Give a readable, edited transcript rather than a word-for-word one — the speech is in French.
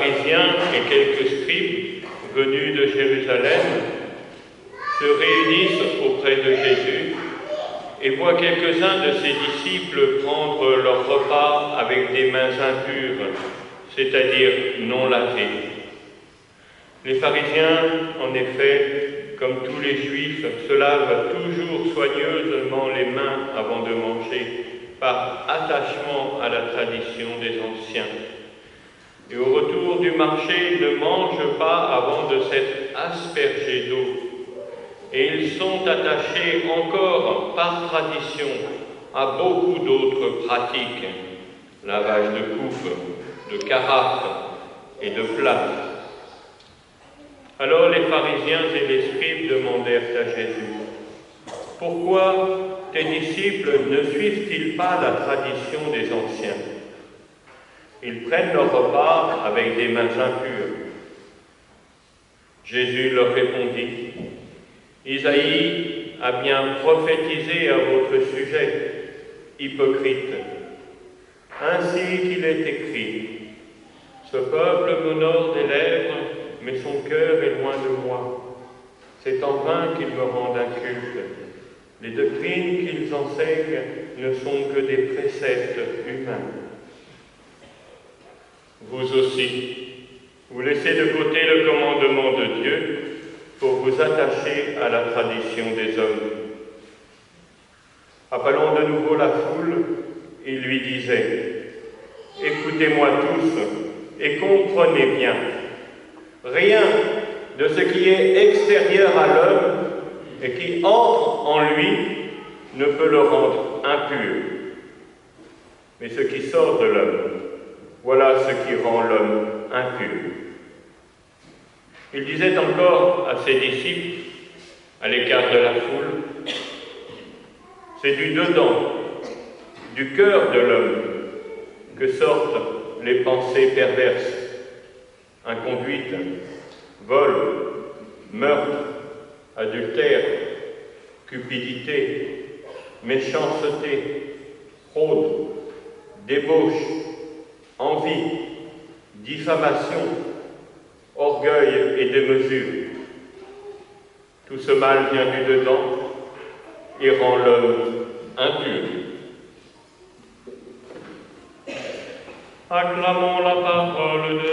pharisiens et quelques scribes venus de Jérusalem se réunissent auprès de Jésus et voient quelques-uns de ses disciples prendre leur repas avec des mains impures, c'est-à-dire non lavées. Les pharisiens, en effet, comme tous les juifs, se lavent toujours soigneusement les mains avant de manger, par attachement à la tradition des anciens. Et au retour du marché, ils ne mangent pas avant de s'être aspergés d'eau. Et ils sont attachés encore par tradition à beaucoup d'autres pratiques, lavage de coupes, de carafes et de plats. Alors les pharisiens et les scribes demandèrent à Jésus: « Pourquoi tes disciples ne suivent-ils pas la tradition des anciens? Ils prennent leur repas avec des mains impures. » Jésus leur répondit: « Isaïe a bien prophétisé à votre sujet, hypocrite. Ainsi qu'il est écrit: ce peuple m'honore des lèvres, mais son cœur est loin de moi. C'est en vain qu'ils me rendent inculte. Les doctrines qu'ils enseignent ne sont que des préceptes humains. Vous aussi, vous laissez de côté le commandement de Dieu pour vous attacher à la tradition des hommes. » Appelant de nouveau la foule, il lui disait: « Écoutez-moi tous et comprenez bien. Rien de ce qui est extérieur à l'homme et qui entre en lui ne peut le rendre impur. Mais ce qui sort de l'homme, voilà ce qui rend l'homme impur. » Il disait encore à ses disciples, à l'écart de la foule: « C'est du dedans, du cœur de l'homme, que sortent les pensées perverses, inconduite, vol, meurtre, adultère, cupidité, méchanceté, fraude, débauche, envie, diffamation, orgueil et démesure. Tout ce mal vient du dedans et rend l'homme impur. » Acclamons la parole de Dieu.